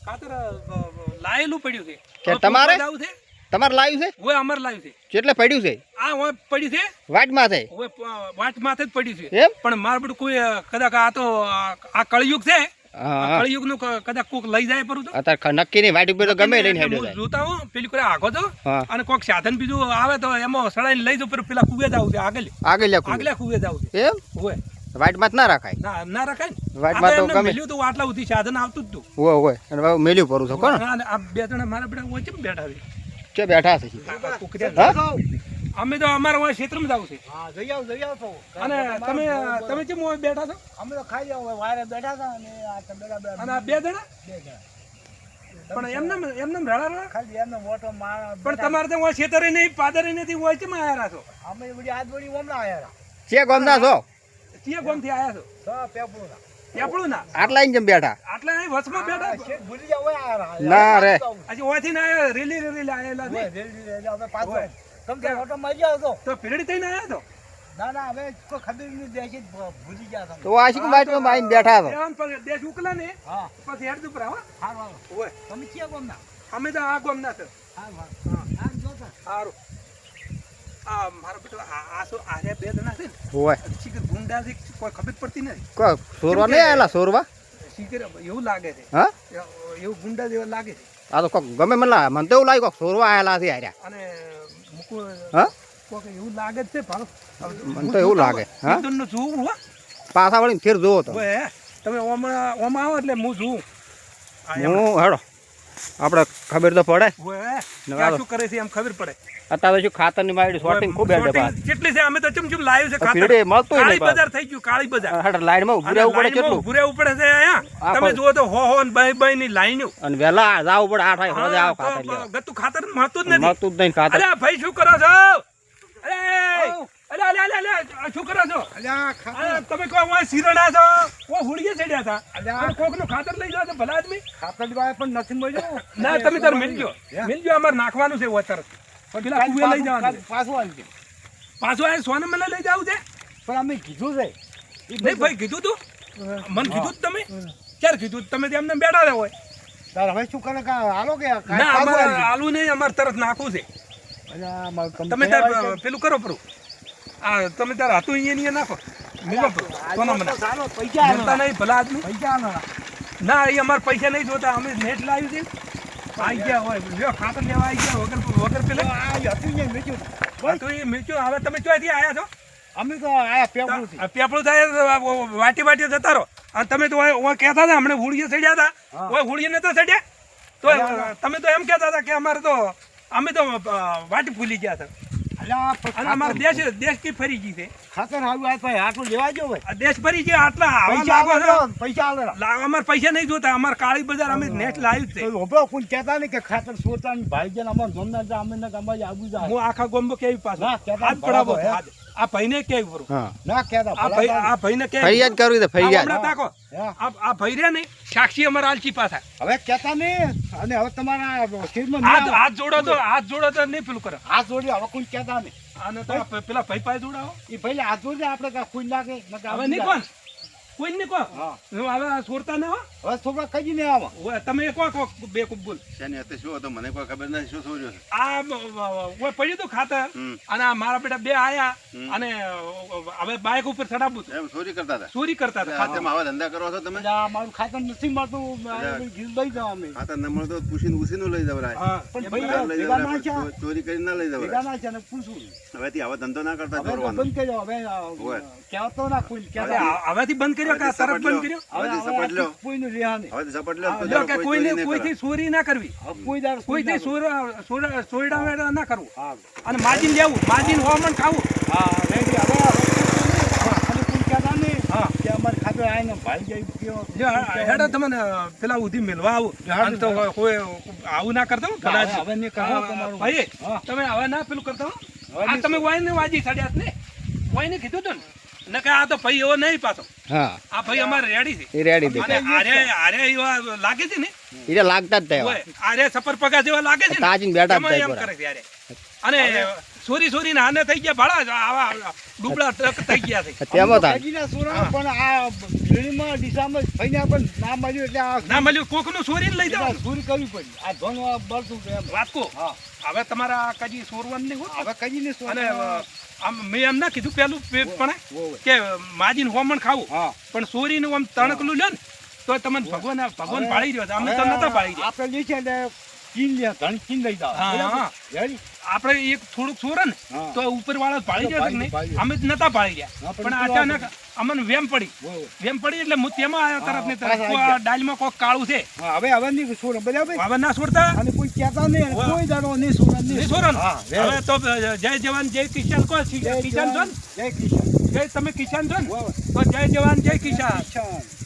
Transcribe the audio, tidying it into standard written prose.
ખાતર લાયેલું પડ્યું છે કે તમારે જાવું છે તમારે લાવ્યું છે ઓય અમર લાવ્યું છે કેટલે પડ્યું છે આ ઓય પડ્યું છે વાટમાં છે ઓય વાટ માથે જ પડ્યું છે એમ પણ માર બધું કોઈ કદાચ આ તો આ કળયુગ છે હા કળયુગ નું કદાચ કોક લઈ જાય પરું તો અત્યારે નક્કી નહીં વાટ ઉપર તો ગમે લઈને હેડ્યો હું જાય જોતા હું પેલી કરે આગો તો હા અને કોક સાધન બીજું આવે તો એમાં સડાઈને લઈ જાવ પેલા કુવે જાવ છે આગળ આગળ લ્યા આગળ કુવે જાવ છે એમ ઓય વાટમાં જ ના રાખાય ના રખાય ને વાટમાં તો ગમે મેલ્યું તો આટલા સુધી સાધન આવતું જ તું હોય હોય અને હવે મેલ્યું પરું છો કોણ આ બે જણા મારા બેટા ઓય ચમ બેઠા છે કે બેઠા છે આ કુકરિયા હા અમે તો અમારા ઓય ક્ષેત્રમાં જાવ છે હા જઈ આવ તો અને તમે ચમ ઓય બેઠા છો અમે તો ખાઈ જાવ વાયરે બેઠા હતા અને આ તબેલા અને આ બે જણા બે જણા પણ એમને રડા ખાલી એમનો મોટો માણસ પણ તમારે તો ઓય ક્ષેત્રે નહીં પાદરે નથી ઓય ચમ આયા છો અમે બધી આજ બધી ઓમના આયા છે ગોમના છો ચિયા ગોમથી આયા છો હતા પેપડું પેપડું ના આટલા આઈને જેમ બેઠા આટલા અહીં વચમાં બેઠા ભૂલી જાવ આયા ના રે આજે ઓયથી ના આયા રેલી આયેલા છે રેલી અમે પાછો તમ કે ઓટો માં જાવ તો પીરડી થઈને આયા તો ના હવે કોઈ ખબર નહીં દેખી ભૂલી ગયા તમે તો આશિક વાટમાં આઈને બેઠા છો એમ પણ દેશ ઉકલા ને હા પછી હેડ દુપરા હો હાર વાળો ઓય તમે ક્યાં ગોમના અમે તો આ ગોમના છે હાર વાળો હા જોતા સારું આ મારો બેટો આ શું આર્યા બે જણા છે ને હોય શીખર ગુંડા છે કોઈ ખબર પડતી નથી કો સોરવા નહીં આયેલા સોરવા શીખર એવું લાગે છે હા એવું ગુંડા જેવા લાગે છે આ તો કોક ગમે મને લાગે મને તો એવું લાગે કોક સોરવા આયેલા છે આર્યા અને મુકુ હા કોક એવું લાગે જ છે ભાલો મને તો એવું લાગે હા નું જોવું હો પાછા વળીને ફેર જોવો તો ઓય તમે ઓમાં આવો એટલે હું જોઉં હું હેડો આપણે ખબર તો પડે ઓય ક્યાં શું કરે છે એમ ખબર પડે અત્યારે શું ખાતરની મારી શોર્ટિંગ ખૂબ હેડે પાસ કેટલી છે અમે તો ચમચમ લાવ્યું છે ખાતર પીરડે મળતું કાળી નહીં બજાર થઈ ગયું કાળી બજાર હેડ લાઈનમાં ઉભું રહેવું પડે કેટલું ઉભું રહેવું પડે છે અહીંયા તમે જુઓ તો હો ને બાય ની લાઈનો અને વહેલા જાવું પડે 8 વાગે આવો ખાતર લેવા ગતું ખાતર મળતું જ નથી મળતું જ નહીં ખાતર અરે ભાઈ શું કરો છો અરે શું કરો છો અલ્યા તમે કોઈ વાય સિરડા છો ઓ હુડીએ ચડ્યા હતા અને કોકનું ખાતર લઈ જાવ તો ભલા આદમી ખાતર વાય પણ નથી મળ્યો ના તમે તાર મિલજો અમારે નાખવાનું છે વતર પેલા કુએ લઈ જવાનું પાછું આવી ગયું પાછું આ સોને મને લઈ જાવ છે પણ અમે કીધું છે નહીં ભાઈ કીધું તું મને કીધું જ તમે ક્યારે કીધું તમે એમને બેઠા રહ્યા હોય તાર હવે શું કરે કે હાલો કે ના અમારે આલુ નહીં અમારે તરત નાખવું છે તમે તાર પેલું કરો પરું આ તમે તાર હાથું અહીંયા નાખો મિલો સોના મને પૈસા મિલતા નહીં ભલા આદમી પૈસા ના એ અમારે પૈસા નહીં જોતા અમે નેટ લાવ્યું છે આવી ગયા હોય લ્યો ખાતર લેવા આવી ગયા વગર પેલા હતું ને મેચ્યું તો એ મિલજો હવે તમે ચોથી આયા છો અમે તો આયા પેપડું થી પેપડું થાય વાટી જતા રહો અને તમે તો કહેતા હતા હમણાં હુડીએ ચડ્યા હતા ઓય હુડીએ નતો ચડ્યા તો તમે તો એમ કહેતા હતા કે અમારે તો અમે તો વાટી ભૂલી ગયા હતા અને અમારે દેશ કી ફરી ગઈ છે ખાતર આવ્યું આ ભાઈ આટલું લેવા જો ભાઈ આ દેશ ફરી ગયા આટલા પૈસા આલો પૈસા આલો અમારે પૈસા નહીં જોતા અમારે કાળી બજાર અમે નેટ લાવ્યું છે ઉભો કોઈ કહેતા નહીં કે ખાતર સોતા ભાઈ જન અમાર જમના જા અમે ના અમારે આબુ જા હું આખા ગોમ્બો કેવી પાછો ના, કહેતા હાથ પડાવો બરાબર, આ ભાઈને કેવી પરું હા ના કહેતા આ ભાઈને કેવી ફરિયાદ કરવી તો ફરિયાદ હમણાં તાકો આ ભાઈ રે ને સાક્ષી અમારા આલચી પાછા હવે કહેતા નહીં અને હવે તમારા શરીરમાં હાથ જોડો તો નહીં પેલું કરે હાથ જોડી હવે કોઈ કહેતા નહીં અને તો પેલા ભાઈ પાસે જોડાવો એ ભાઈ હાથ જોડી આપણે કાંઈ કોઈ લાગે હવે નહીં કોણ કોઈ નહીં કોણ હા હવે છોડતા ના હો હવે થોડા કઈ નહીં આવા ઓય તમે કો બે કુબ બોલ શેની હતી શું હતું મને કોઈ ખબર નથી શું થયું છે આ ઓય પડ્યું તું ખાતર અને આ મારા બેટા બે આયા અને હવે બાઇક ઉપર ચડાવવું એમ ચોરી કરતા હતા ચોરી કરતા હતા ખાતે આવા ધંધા કરો છો તમે આ મારું ખાતર નથી મળતું લઈ જાવ અમે ખાતર ન મળતો પૂછીને ઉસીનું લઈ જવરાય હા પણ લઈ ભાઈ ભેગા ના છે જવરાય ચોરી કરીને ના લઈ ભેગા જવરાય ના છે ને પૂછું હવેથી આવા ધંધો ના કરતા હવે ચોરવાનો બંધ કર્યો હવે હોય. કહેતો ના કોઈ હવે કહેતા હવેથી બંધ કર્યો કે તરત બંધ કર્યો હવેથી સપટ લ્યો કોઈનું રહ્યા નહીં હવેથી સપટ લ્યો તો જો કે કોઈ ચોરી નહીં કોઈથી ચોરી ના કરવી હવે કોઈ દાડો કોઈથી સોયડા ના કરવું હા અને માજીન લેવું માજીન હોમણ ખાવું હા રેડી હવે અને કોઈ કહેતા નહીં હા કે અમારે ખાતર આવીને ભાઈ જાય કયો જો હેડો તમને પેલા ઉધી મેલવા આવું અને તો કોઈ આવું ના કરતા હો ભલા જ. હવે નહીં કરો તમારું. ભાઈ હા. તમે હવે ના પેલું કરતા હો હવે આ નહીં તમે વાય ને વાજી ચડ્યા ને વાય ને કીધું તું ને કે આ તો ભાઈ એવો નહીં પાછો હા આ ભાઈ અમારે રેડી છે એ રેડી દે અને આરે એવા લાગે છે ને એ લાગતા જ થાય ઓય, આરે સફર પગા જેવા લાગે છે ને તાજીને બેઠા જ એમાં થાય એમ બરાબર. કરે છે આરે અને સોરી આને થઈ ગયા ભાડા આવા ડુબળા ટ્રક થઈ ગયા છે તેમાં થાય કજીના સોરા પણ આ વીણીમાં દિશામાં થઈને પણ ના મળ્યું એટલે આ ના મળ્યું કોકનું સોરીને લઈ જવાનું સુર કરવી પડી આ ધોન બળતું હતું એમ વાત કો હા હવે તમારા કજી સોરવાનું નહીં હોત હવે કજીને સોર અને આમ મેં એમ ના કીધું પેલું પણ ઓવે. કે માજીને હોમણ ખાવું હા પણ સોરીનું આમ તણકલું લે ને તો તમને ભગવાન પાળી રહ્યો છે અમે તો નતા પાળી રહ્યા આપણે જે છે ને ચીન લે ધન ચીન લઈ જાવ હા, હા. રેડી આપણે એક થોડુંક સોરે ને હા. તો ઉપર વાળા પાળી રહ્યા છે કે પાળી નહીં અમે જ નતા પાળી રહ્યા હા, પણ પણ અચાનક અમને વેમ પડી ઓવે. વેમ પડી એટલે હું તેમાં આવ્યો તરત ને પાછા આવી તરત ગયા. ડાલમાં કોક કાળું છે હા હવે નહીં સોર બરાબર હવે ના સોરતા અને કોઈ કહેતા નહીં અને વાહ. કોઈ દાડો નહીં સોર નહીં સોરો ને હા, હવે તો જય જવાન જય કિસાન કો કિસાન છો ને જય કિશન જય તમે કિસાન છો ને વાહ. તો જય જવાન જય કિસાન કિશન